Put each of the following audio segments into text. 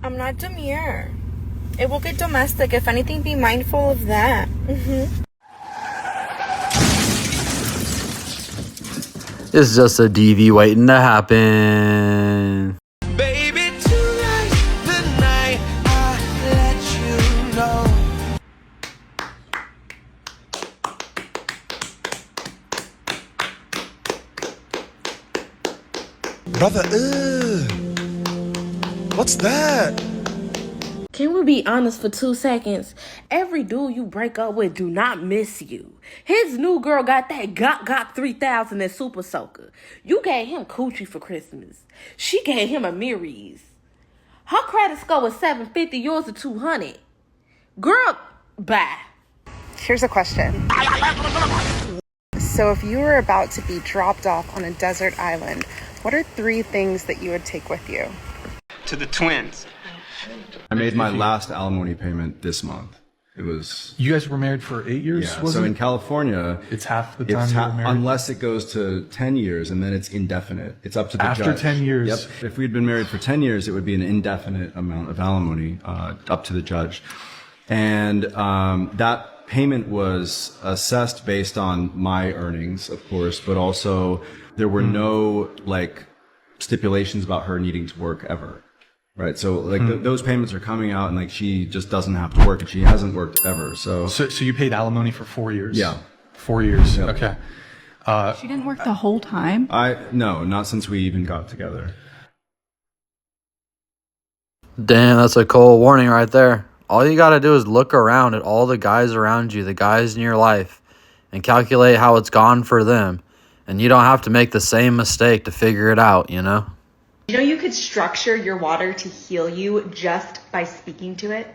I'm not demure. It will get domestic. If anything, be mindful of that. It's just a DV waiting to happen. Baby, tonight's the night I let you know. Brother, what's that? Can we be honest for 2 seconds? Every dude you break up with do not miss you. His new girl got that Gok 3000 and Super Soaker. You gave him coochie for Christmas. She gave him a Miris. Her credit score was 750, yours is 200. Girl, bye. Here's a question. So if you were about to be dropped off on a desert island, what are 3 things that you would take with you? To the twins. I made my last alimony payment this month. It was... You guys were married for 8 years, yeah, wasn't so it? in California... It's half the time you were married? Unless it goes to 10 years, and then it's indefinite. It's up to the judge. After 10 years? Yep. If we'd been married for 10 years, it would be an indefinite amount of alimony, up to the judge. And that payment was assessed based on my earnings, of course, but also there were no, like, stipulations about her needing to work ever. Right, so like those payments are coming out, and like she just doesn't have to work, and she hasn't worked ever. So you paid alimony for 4 years? Yeah, 4 years. Yep. Okay. She didn't work the whole time? No, not since we even got together. Damn, that's a cold warning right there. All you gotta do is look around at all the guys around you, the guys in your life, and calculate how it's gone for them. And you don't have to make the same mistake to figure it out, you know? You know, you could structure your water to heal you just by speaking to it.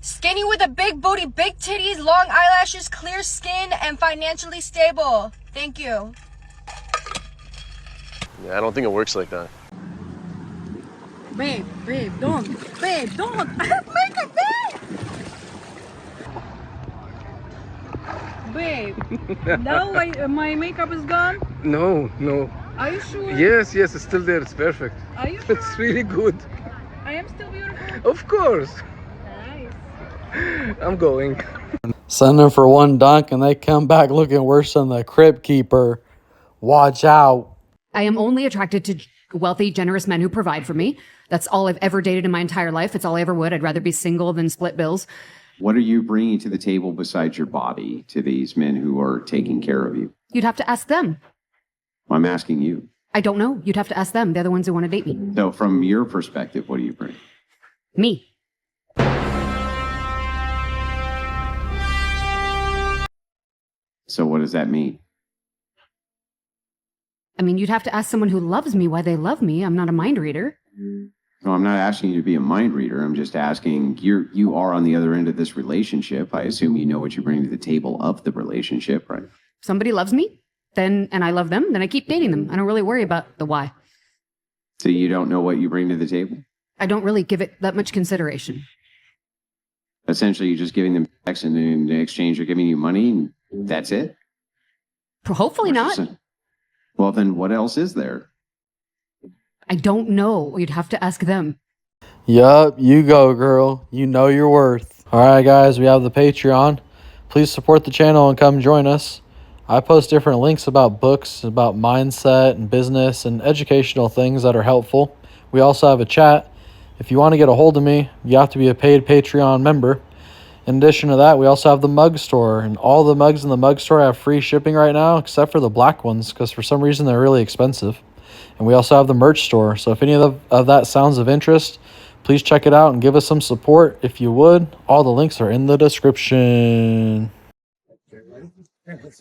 Skinny with a big booty, big titties, long eyelashes, clear skin, and financially stable. Thank you. Yeah, I don't think it works like that. Babe, don't. Babe, don't. I have makeup, babe. Babe, now my makeup is gone? No. Are you sure? Yes, it's still there. It's perfect. Are you sure? It's really good. I am still beautiful? Of course. Nice. I'm going. Send them for one dunk, and they come back looking worse than the Crypt Keeper. Watch out. I am only attracted to wealthy, generous men who provide for me. That's all I've ever dated in my entire life. It's all I ever would. I'd rather be single than split bills. What are you bringing to the table besides your body to these men who are taking care of you? You'd have to ask them. I'm asking you. I don't know. You'd have to ask them. They're the ones who want to date me. So from your perspective, what do you bring? Me. So what does that mean? I mean, you'd have to ask someone who loves me why they love me. I'm not a mind reader. No, I'm not asking you to be a mind reader. I'm just asking, you are on the other end of this relationship. I assume you know what you bring to the table of the relationship, right? Somebody loves me, and I love them, then I keep dating them. I don't really worry about the why. So you don't know what you bring to the table? I don't really give it that much consideration. Essentially, you're just giving them sex, and in exchange, they're giving you money, and that's it? Hopefully not. Well, then what else is there? I don't know. You'd have to ask them. Yup, you go, girl. You know your worth. Alright, guys, we have the Patreon. Please support the channel and come join us. I post different links about books, about mindset and business and educational things that are helpful. We also have a chat. If you want to get a hold of me, you have to be a paid Patreon member. In addition to that, we also have the mug store, and all the mugs in the mug store have free shipping right now, except for the black ones, because for some reason they're really expensive. And we also have the merch store, so if any of that sounds of interest, please check it out and give us some support if you would. All the links are in the description. I'm gonna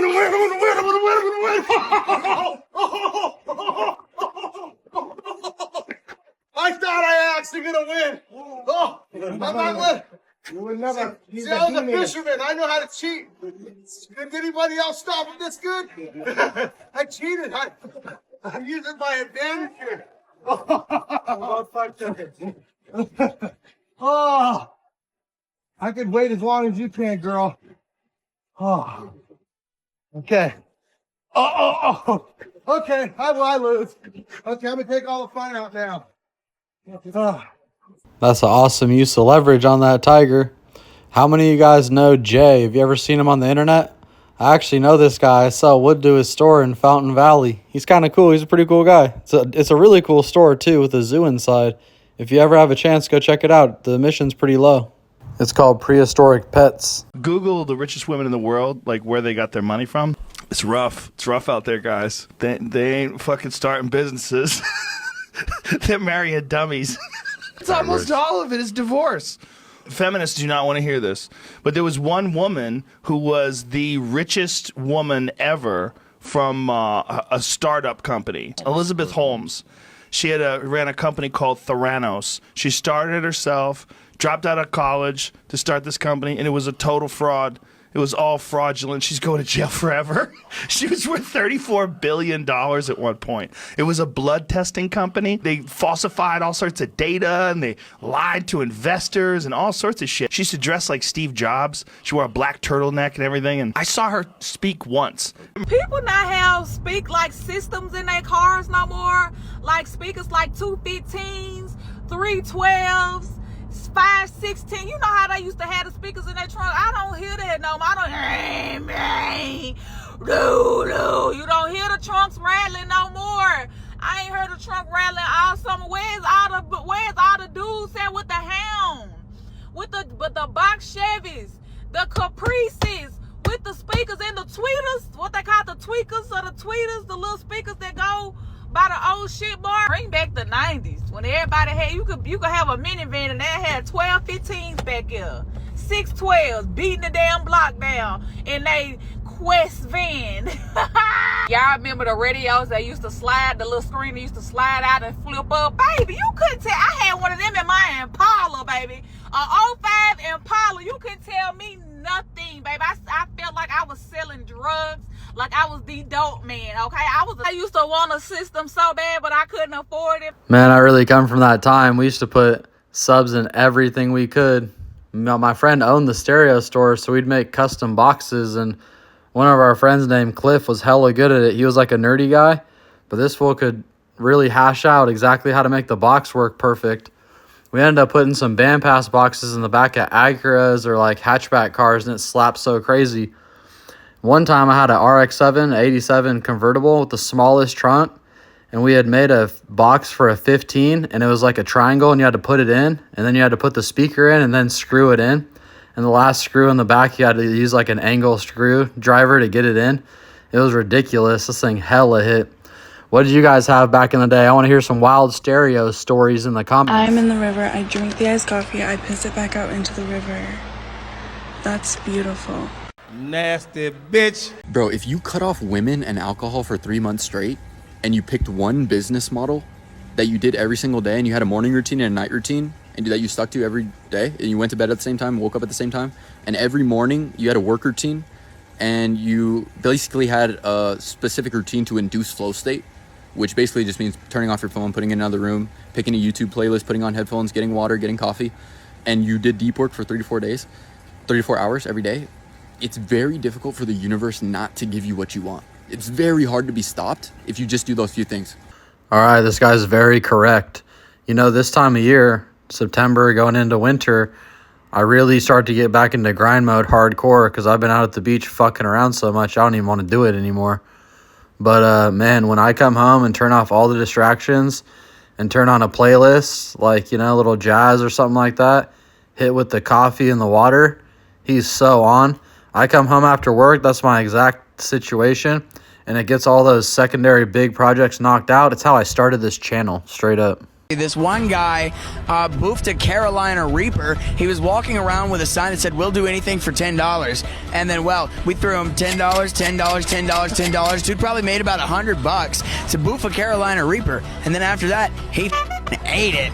win. I thought I actually gonna win. Oh, I'm not win. You would never. See, I was a fisherman. I know how to cheat. Did anybody else stop it this good? I cheated. I'm using my advantage here. Oh, I could wait as long as you can, girl. Oh, okay. Oh. Okay, I lose. Okay, I'm gonna take all the fun out now. That's an awesome use of leverage on that tiger. How many of you guys know Jay? Have you ever seen him on the internet? I actually know this guy. I sell wood to his store in Fountain Valley. He's kind of cool. He's a pretty cool guy. It's a really cool store, too, with a zoo inside. If you ever have a chance, go check it out. The admission's pretty low. It's called Prehistoric Pets. Google the richest women in the world, like where they got their money from. It's rough. It's rough out there, guys. They ain't fucking starting businesses. They're marrying dummies. It's almost all of it is divorce. Feminists do not want to hear this. But there was one woman who was the richest woman ever from a startup company, Elizabeth Holmes. She ran a company called Theranos. She started it herself, dropped out of college to start this company, and it was a total fraud. It was all fraudulent. She's going to jail forever. She was worth $34 billion at one point. It was a blood testing company. They falsified all sorts of data, and they lied to investors and all sorts of shit. She used to dress like Steve Jobs. She wore a black turtleneck and everything, and I saw her speak once. People not have speak like systems in their cars no more. Like speakers like 215s, 312s. 516, you know how they used to have the speakers in their trunk? I don't hear that no more. You don't hear the trunks rattling no more. I ain't heard the trunk rattling all summer. Where's all the dudes at with the hound? With the box Chevys, the Caprices, with the speakers and the tweeters, what they call the tweakers or the tweeters, the little speakers that go by the old shit bar. Bring back the 90s when everybody had, you could have a minivan and they had 12 15s back here, 612s beating the damn block down in they Quest van. Y'all remember the radios that used to slide, the little screen that used to slide out and flip up? Baby, you couldn't tell. I had one of them in my Impala, baby. A 05 Impala. You couldn't tell me nothing, baby. I felt like I was selling drugs, like I was the dope man, okay? I used to want a system so bad, but I couldn't afford it. Man, I really come from that time. We used to put subs in everything we could. My friend owned the stereo store, so we'd make custom boxes, and one of our friends named Cliff was hella good at it. He was like a nerdy guy, but this fool could really hash out exactly how to make the box work perfect. We ended up putting some bandpass boxes in the back of Acuras or like hatchback cars, and it slapped so crazy. One time I had an RX-7 87 convertible with the smallest trunk, and we had made a box for a 15, and it was like a triangle, and you had to put it in, and then you had to put the speaker in and then screw it in. And the last screw in the back, you had to use like an angle screwdriver to get it in. It was ridiculous. This thing hella hit. What did you guys have back in the day? I want to hear some wild stereo stories in the comments. I'm in the river. I drink the iced coffee. I piss it back out into the river. That's beautiful. Nasty bitch. Bro, if you cut off women and alcohol for 3 months straight and you picked one business model that you did every single day and you had a morning routine and a night routine and that you stuck to every day and you went to bed at the same time, woke up at the same time, and every morning you had a work routine and you basically had a specific routine to induce flow state, which basically just means turning off your phone, putting it in another room, picking a YouTube playlist, putting on headphones, getting water, getting coffee, and you did deep work for 34 hours every day, it's very difficult for the universe not to give you what you want. It's very hard to be stopped if you just do those few things. All right, this guy's very correct. You know, this time of year, September going into winter, I really start to get back into grind mode hardcore because I've been out at the beach fucking around so much I don't even want to do it anymore. But man, when I come home and turn off all the distractions and turn on a playlist, like, you know, a little jazz or something like that, hit with the coffee and the water, he's so on. I come home after work, that's my exact situation, and it gets all those secondary big projects knocked out. It's how I started this channel, straight up. This one guy boofed a Carolina Reaper. He was walking around with a sign that said, "We'll do anything for $10." And then, well, we threw him $10, $10, $10, $10. Dude probably made about $100 to boof a Carolina Reaper. And then after that, he ate it.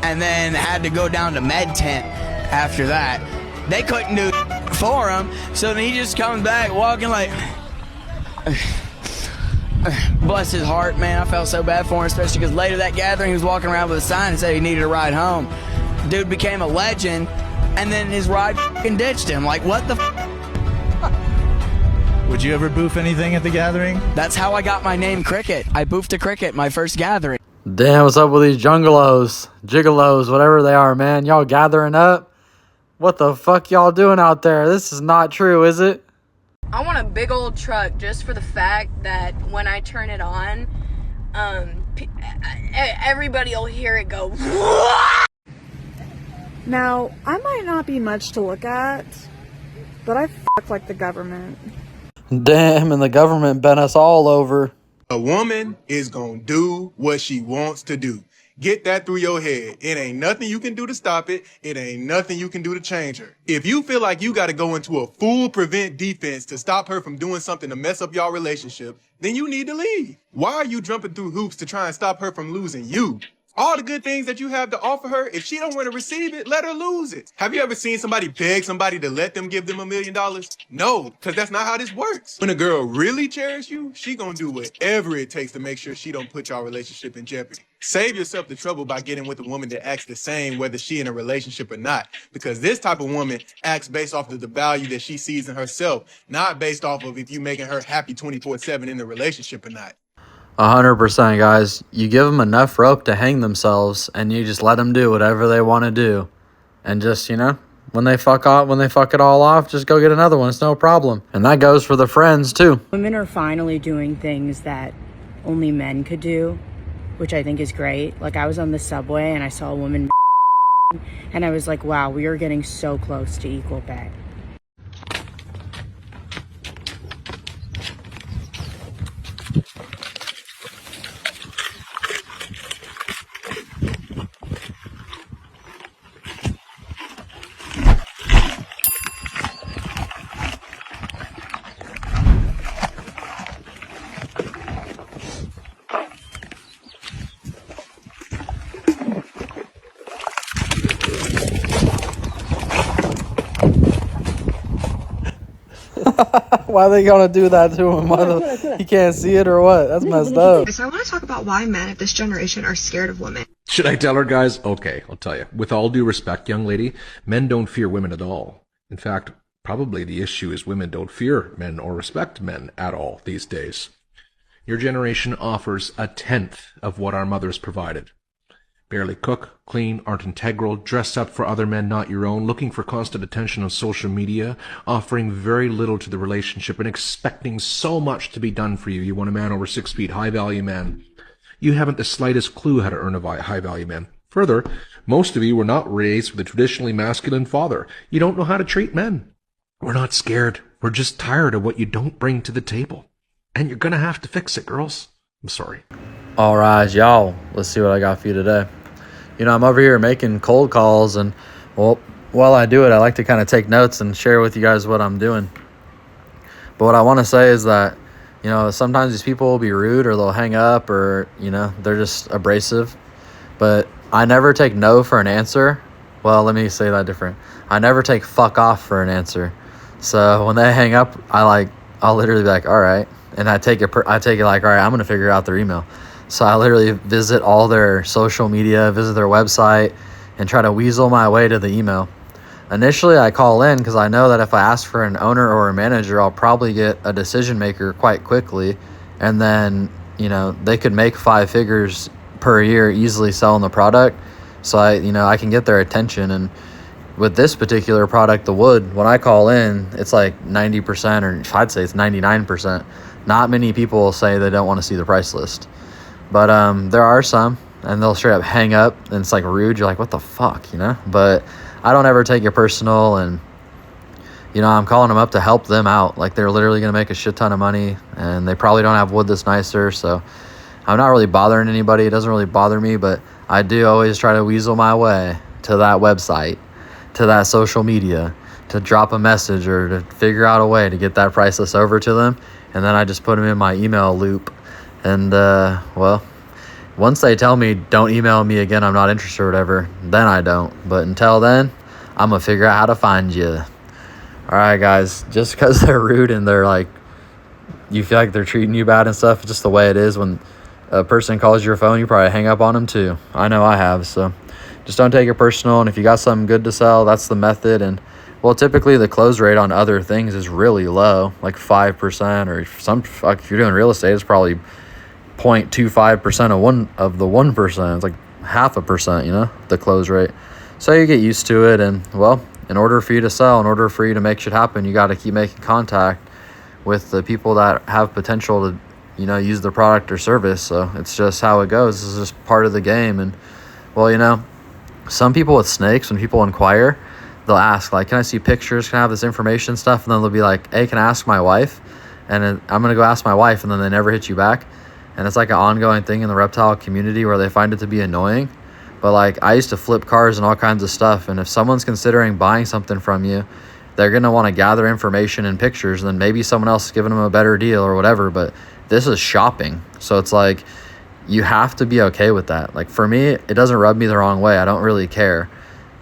And then had to go down to Med Tent after that. They couldn't do for him. So then he just comes back walking like... Bless his heart, man. I felt so bad for him, especially because later that gathering he was walking around with a sign and said he needed a ride home. Dude became a legend, and then his ride f***ing ditched him. Like, what the Would you ever boof anything at the gathering? That's how I got my name Cricket. I boofed a cricket my first gathering. Damn, what's up with these jungleos, gigolos, whatever they are, man? Y'all gathering up? What the fuck y'all doing out there? This is not true, is it? I want a big old truck just for the fact that when I turn it on, everybody will hear it go. Now, I might not be much to look at, but I fuck like the government. Damn, and the government bent us all over. A woman is gonna do what she wants to do. Get that through your head. It ain't nothing you can do to stop it. It ain't nothing you can do to change her. If you feel like you gotta go into a full prevent defense to stop her from doing something to mess up y'all relationship, then you need to leave. Why are you jumping through hoops to try and stop her from losing you? All the good things that you have to offer her, if she don't want to receive it, let her lose it. Have you ever seen somebody beg somebody to let them give them $1 million? No, because that's not how this works. When a girl really cherishes you, she gonna do whatever it takes to make sure she don't put y'all relationship in jeopardy. Save yourself the trouble by getting with a woman that acts the same whether she in a relationship or not. Because this type of woman acts based off of the value that she sees in herself, not based off of if you making her happy 24/7 in the relationship or not. 100%, guys. You give them enough rope to hang themselves, and you just let them do whatever they want to do. And just, you know, when they fuck it all off, just go get another one. It's no problem. And that goes for the friends, too. Women are finally doing things that only men could do, which I think is great. Like, I was on the subway, and I saw a woman, and I was like, wow, we are getting so close to equal pay. Why are they gonna do that to him? He can't see it or what? That's messed up. So I want to talk about why men of this generation are scared of women. Should I tell her, guys? Okay, I'll tell you. With all due respect, young lady, men don't fear women at all. In fact, probably the issue is women don't fear men or respect men at all these days. Your generation offers 1/10 of what our mothers provided. Barely cook, clean, aren't integral, dressed up for other men not your own, looking for constant attention on social media, offering very little to the relationship and expecting so much to be done for you. You want a man over 6 feet, high-value man. You haven't the slightest clue how to earn a high-value man. Further, most of you were not raised with a traditionally masculine father. You don't know how to treat men. We're not scared. We're just tired of what you don't bring to the table. And you're gonna have to fix it, girls. I'm sorry. All right, y'all. Let's see what I got for you today. You know, I'm over here making cold calls, and, well, while I do it, I like to kind of take notes and share with you guys what I'm doing. But what I want to say is that, you know, sometimes these people will be rude or they'll hang up or, you know, they're just abrasive. But I never take no for an answer. Well, let me say that different. I never take fuck off for an answer. So when they hang up, I'll literally be like, all right. And I take it like, all right, I'm going to figure out their email. So I literally visit all their social media, visit their website, and try to weasel my way to the email. Initially, I call in because I know that if I ask for an owner or a manager, I'll probably get a decision maker quite quickly. And then, you know, they could make 5 figures per year easily selling the product. So I can get their attention. And with this particular product, the wood, when I call in, it's like 90%, or I'd say it's 99%. Not many people will say they don't want to see the price list. But there are some, and they'll straight up hang up, and it's like rude. You're like, what the fuck, you know? But I don't ever take it personal, and, you know, I'm calling them up to help them out. Like, they're literally going to make a shit ton of money, and they probably don't have wood that's nicer, so I'm not really bothering anybody. It doesn't really bother me, but I do always try to weasel my way to that website, to that social media, to drop a message or to figure out a way to get that price list over to them, and then I just put them in my email loop. And, well, once they tell me don't email me again, I'm not interested or whatever, then I don't. But until then, I'm going to figure out how to find you. All right, guys, just because they're rude and they're like, you feel like they're treating you bad and stuff, it's just the way it is. When a person calls your phone, you probably hang up on them too. I know I have, so just don't take it personal. And if you got something good to sell, that's the method. And, well, typically the close rate on other things is really low, like 5%, or if you're doing real estate, it's probably 0.25% of the 1%. It's like 0.5%, you know, the close rate. So you get used to it, and well, in order for you to sell, in order for you to make shit happen, you got to keep making contact with the people that have potential to, you know, use the product or service. So it's just how it goes. This is just part of the game. And well, you know, some people with snakes, when people inquire, they'll ask like, can I see pictures? Can I have this information stuff? And then they'll be like, hey, can I ask my wife? And then I'm going to go ask my wife. And then they never hit you back. And it's like an ongoing thing in the reptile community where they find it to be annoying. But like, I used to flip cars and all kinds of stuff. And if someone's considering buying something from you, they're going to want to gather information and pictures. And then maybe someone else is giving them a better deal or whatever. But this is shopping. So it's like, you have to be okay with that. Like for me, it doesn't rub me the wrong way. I don't really care.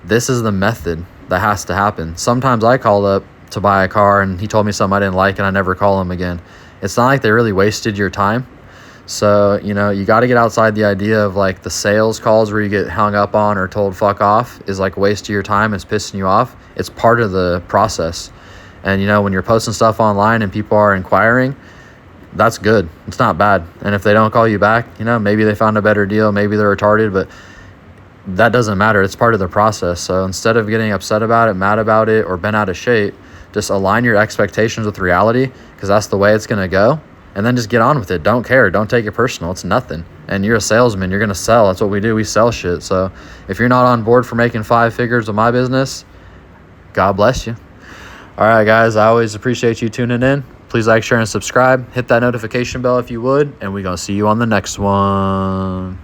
This is the method that has to happen. Sometimes I called up to buy a car and he told me something I didn't like and I never call him again. It's not like they really wasted your time. So, you know, you got to get outside the idea of like the sales calls where you get hung up on or told fuck off is like a waste of your time. It's pissing you off. It's part of the process. And, you know, when you're posting stuff online and people are inquiring, that's good. It's not bad. And if they don't call you back, you know, maybe they found a better deal. Maybe they're retarded, but that doesn't matter. It's part of the process. So instead of getting upset about it, mad about it, or bent out of shape, just align your expectations with reality, because that's the way it's going to go. And then just get on with it. Don't care. Don't take it personal. It's nothing. And you're a salesman. You're going to sell. That's what we do. We sell shit. So if you're not on board for making 5 figures with my business, God bless you. All right, guys. I always appreciate you tuning in. Please like, share, and subscribe. Hit that notification bell if you would. And we're going to see you on the next one.